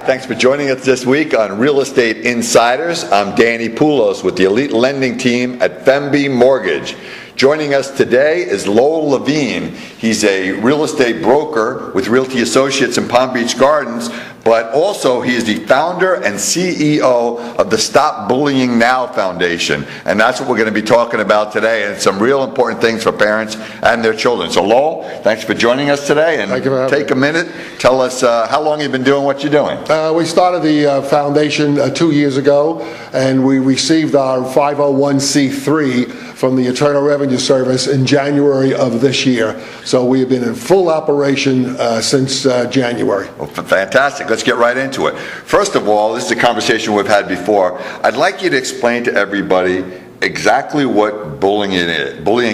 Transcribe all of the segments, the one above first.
Thanks for joining us this week on Real Estate Insiders. I'm Danny Poulos with the elite lending team at FEMB Mortgage. Joining us today is Lowell Levine. He's a real estate broker with Realty Associates in Palm Beach Gardens, but also he is the founder and CEO of the Stop Bullying Now Foundation. And that's what we're going to be talking about today, and some real important things for parents and their children. So Lowell, thanks for joining us today. And Thank you for having me. Take a minute, tell us how long you've been doing what you're doing. We started the foundation 2 years ago, and we received our 501c3 from the Internal Revenue Service in January of this year. So we have been in full operation since January. Well, fantastic. Let's get right into it. First of all, this is a conversation we've had before. I'd like you to explain to everybody exactly what bullying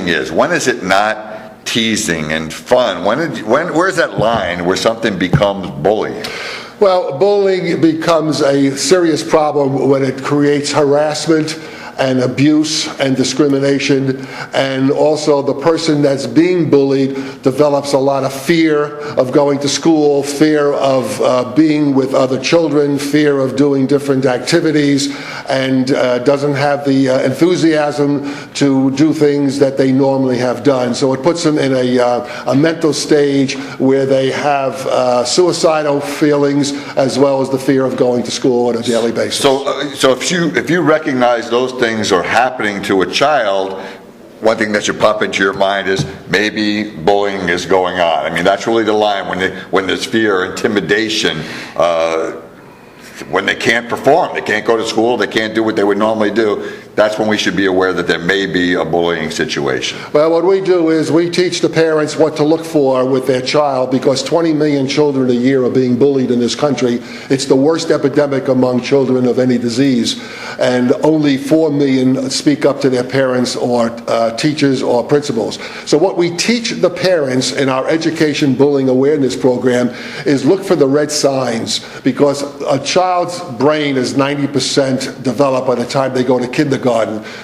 is. When is it not teasing and fun? Where's that line where something becomes bullying? Well, bullying becomes a serious problem when it creates harassment and abuse and discrimination, and also the person that's being bullied develops a lot of fear of going to school, fear of being with other children, fear of doing different activities, and doesn't have the enthusiasm to do things that they normally have done. So it puts them in a mental stage where they have suicidal feelings as well as the fear of going to school on a daily basis. So if you recognize those things are happening to a child, one thing that should pop into your mind is maybe bullying is going on. I mean, that's really the line when there's fear, intimidation, when they can't perform, they can't go to school, they can't do what they would normally do. That's when we should be aware that there may be a bullying situation. Well, what we do is we teach the parents what to look for with their child, because 20 million children a year are being bullied in this country. It's the worst epidemic among children of any disease, and only 4 million speak up to their parents or teachers or principals. So what we teach the parents in our education bullying awareness program is look for the red signs, because a child's brain is 90% developed by the time they go to kindergarten.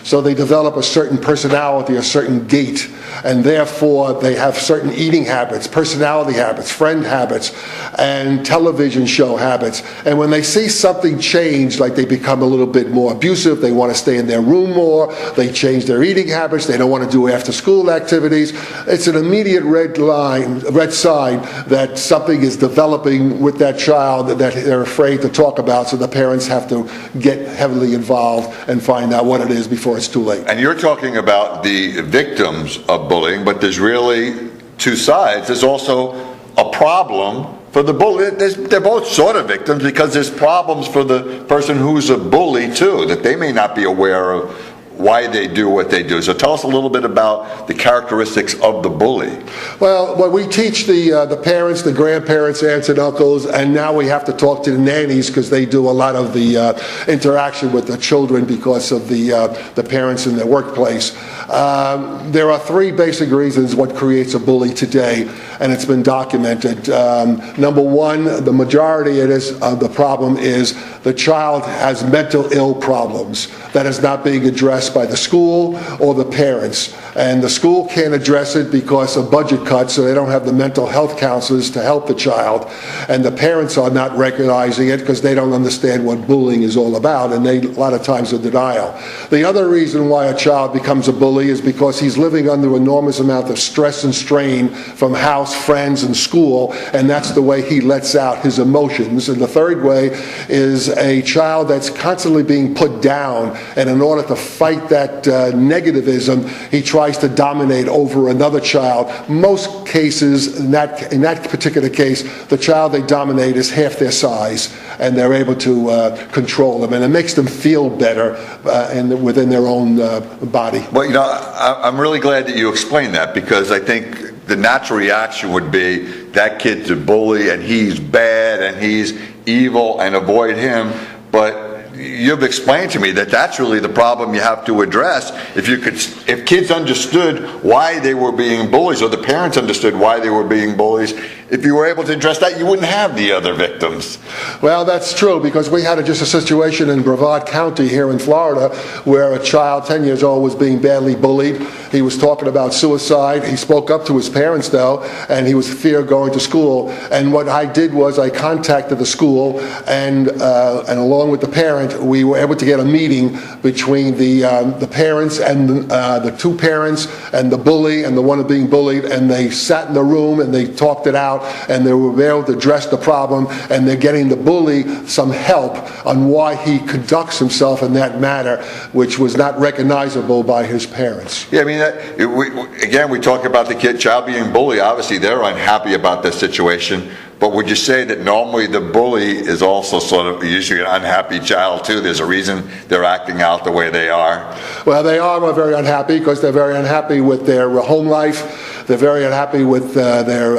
So they develop a certain personality, a certain gait, and therefore they have certain eating habits, personality habits, friend habits, and television show habits. And when they see something change, like they become a little bit more abusive, they want to stay in their room more, they change their eating habits, they don't want to do after school activities, it's an immediate red sign that something is developing with that child that they're afraid to talk about, so the parents have to get heavily involved and find out what it is before it's too late. And you're talking about the victims of bullying, but there's really two sides. There's also a problem for the bully. They're both sort of victims, because there's problems for the person who's a bully too, that they may not be aware of why they do what they do. So tell us a little bit about the characteristics of the bully. Well, what we teach the parents, the grandparents, aunts and uncles, and now we have to talk to the nannies, because they do a lot of the interaction with the children because of the parents in their workplace. There are three basic reasons what creates a bully today, and it's been documented. Number one, the majority of the problem is the child has mental ill problems that is not being addressed by the school or the parents. And the school can't address it because of budget cuts, so they don't have the mental health counselors to help the child. And the parents are not recognizing it because they don't understand what bullying is all about, and they a lot of times are denial. The other reason why a child becomes a bully is because he's living under enormous amount of stress and strain from house, friends, and school, and that's the way he lets out his emotions. And the third way is a child that's constantly being put down, and in order to fight that negativism, he tries to dominate over another child. Most cases, in that particular case, the child they dominate is half their size, and they're able to control them, and it makes them feel better within their own body. Well, I'm really glad that you explained that, because I think the natural reaction would be that kid's a bully and he's bad and he's evil and avoid him. But you've explained to me that that's really the problem you have to address. If kids understood why they were being bullies, or the parents understood why they were being bullies, if you were able to address that, you wouldn't have the other victims. Well, that's true, because we had just a situation in Brevard County here in Florida where a child, 10 years old, was being badly bullied. He was talking about suicide. He spoke up to his parents, though, and he was fear going to school. And what I did was I contacted the school, and along with the parent, we were able to get a meeting between the parents and the two parents and the bully and the one being bullied, and they sat in the room and they talked it out, and they were able to address the problem, and they're getting the bully some help on why he conducts himself in that manner, which was not recognizable by his parents. Yeah, I mean, we talk about the child being bullied. Obviously, they're unhappy about this situation. But would you say that normally the bully is also sort of usually an unhappy child too? There's a reason they're acting out the way they are. Well, they are very unhappy because they're very unhappy with their home life. They're very unhappy with their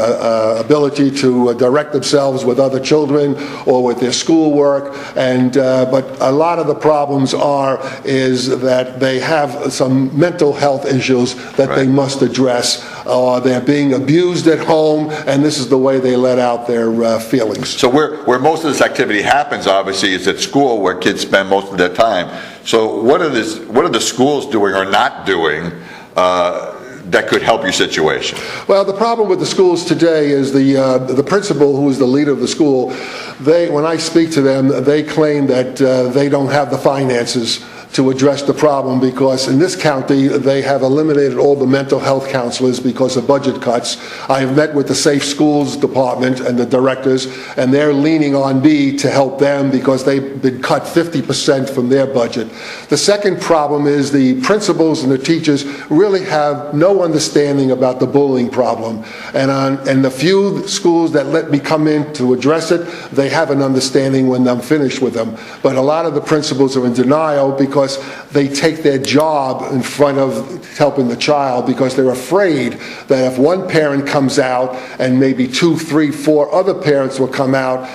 ability to direct themselves with other children or with their schoolwork. But a lot of the problems is that they have some mental health issues that they must address. They're being abused at home, and this is the way they let out their feelings. So where most of this activity happens, obviously, is at school, where kids spend most of their time. So what are the schools doing or not doing that could help your situation? Well, the problem with the schools today is the principal, who is the leader of the school. When I speak to them, they claim that they don't have the finances to address the problem, because in this county they have eliminated all the mental health counselors because of budget cuts. I have met with the Safe Schools Department and the directors, and they're leaning on me to help them because they've been cut 50% from their budget. The second problem is the principals and the teachers really have no understanding about the bullying problem. And the few schools that let me come in to address it, they have an understanding when I'm finished with them. But a lot of the principals are in denial because they take their job in front of helping the child, because they're afraid that if one parent comes out and maybe 2, 3, 4 other parents will come out,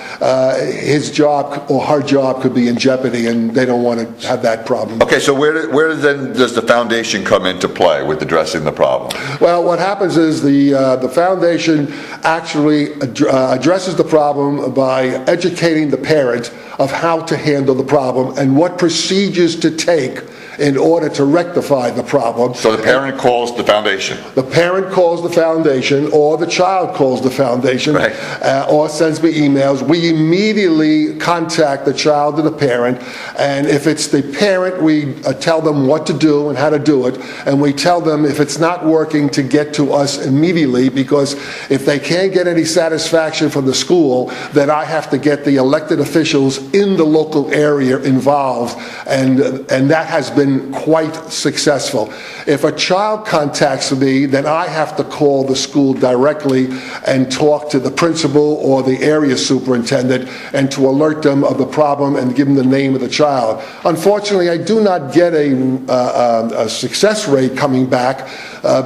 his job or her job could be in jeopardy, and they don't want to have that problem. Okay, so where then does the foundation come into play with addressing the problem? Well, what happens is the foundation actually addresses the problem by educating the parent of how to handle the problem and what procedures to take in order to rectify the problem. So the parent calls the foundation? The parent calls the foundation, or the child calls the foundation, or sends me emails. We immediately contact the child and the parent, and if it's the parent, we tell them what to do and how to do it, and we tell them if it's not working to get to us immediately, because if they can't get any satisfaction from the school, then I have to get the elected officials in the local area involved, and that has been quite successful. If a child contacts me, then I have to call the school directly and talk to the principal or the area superintendent and to alert them of the problem and give them the name of the child. Unfortunately, I do not get a success rate coming back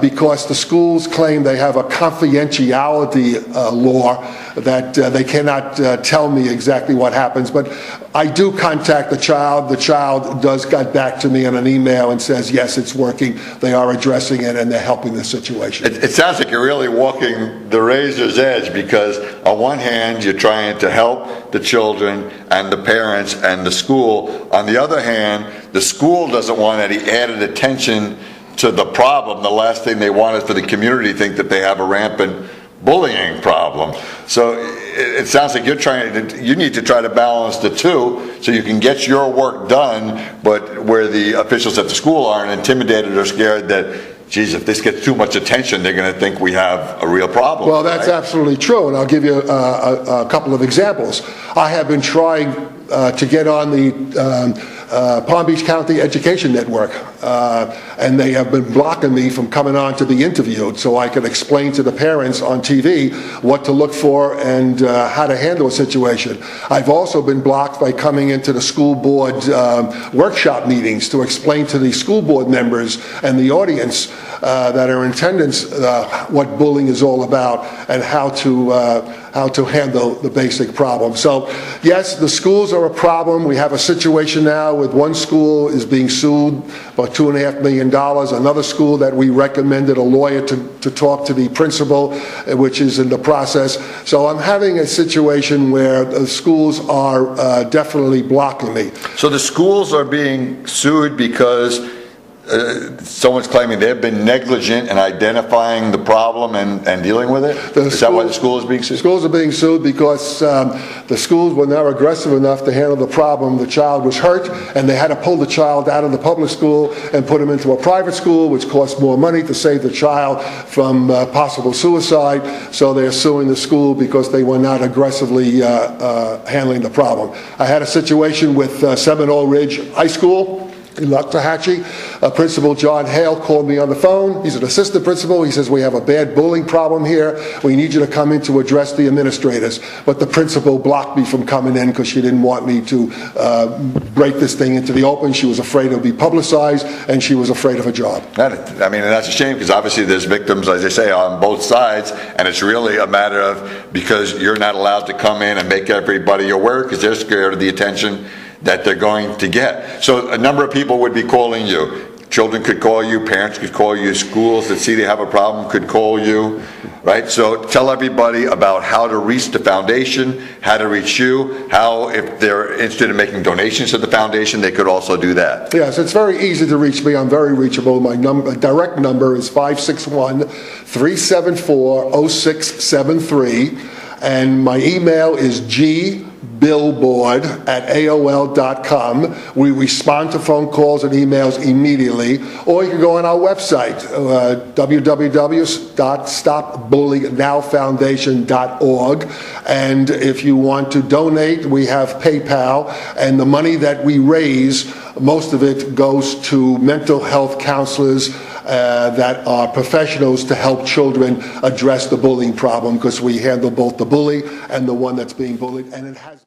because the schools claim they have a confidentiality law that they cannot tell me exactly what happens. But I do contact the child. The child does get back to me on an email and says, yes, it's working. They are addressing it and they're helping the situation. It sounds like you're really walking the razor's edge, because on one hand, you're trying to help the children and the parents and the school. On the other hand, the school doesn't want any added attention to the problem. The last thing they want is for the community to think that they have a rampant bullying problem. So it sounds like you need to try to balance the two so you can get your work done, but where the officials at the school aren't intimidated or scared that, geez, if this gets too much attention, they're going to think we have a real problem. Well, that's absolutely true, and I'll give you a couple of examples. I have been trying to get on the Palm Beach County Education Network, and they have been blocking me from coming on to be interviewed so I can explain to the parents on TV what to look for and how to handle a situation. I've also been blocked by coming into the school board workshop meetings to explain to the school board members and the audience that are in attendance what bullying is all about and how to handle the basic problem. So yes, the schools are a problem. We have a situation now with one school is being sued for $2.5 million. Another school that we recommended a lawyer to talk to the principal, which is in the process. So I'm having a situation where the schools are definitely blocking me. So the schools are being sued because someone's claiming they've been negligent in identifying the problem and dealing with it? Is that why the school is being sued? Schools are being sued because the schools were not aggressive enough to handle the problem. The child was hurt, and they had to pull the child out of the public school and put him into a private school, which cost more money to save the child from possible suicide. So they're suing the school because they were not aggressively handling the problem. I had a situation with Seminole Ridge High School in Loxahatchee. Principal John Hale called me on the phone. He's an assistant principal. He says, we have a bad bullying problem here. We need you to come in to address the administrators. But the principal blocked me from coming in because she didn't want me to break this thing into the open. She was afraid it would be publicized, and she was afraid of her job. I mean, and that's a shame, because obviously there's victims, as they say, on both sides, and it's really a matter of, because you're not allowed to come in and make everybody aware because they're scared of the attention that they're going to get. So a number of people would be calling you. Children could call you, parents could call you, schools that see they have a problem could call you, right? So tell everybody about how to reach the foundation, how to reach you, how, if they're interested in making donations to the foundation, they could also do that. Yes, it's very easy to reach me. I'm very reachable. My direct number is 561-374-0673, and my email is gbillboard@aol.com. We respond to phone calls and emails immediately. Or you can go on our website, www.stopbullyingnowfoundation.org. And if you want to donate, we have PayPal. And the money that we raise, most of it goes to mental health counselors that are professionals to help children address the bullying problem, because we handle both the bully and the one that's being bullied. And it has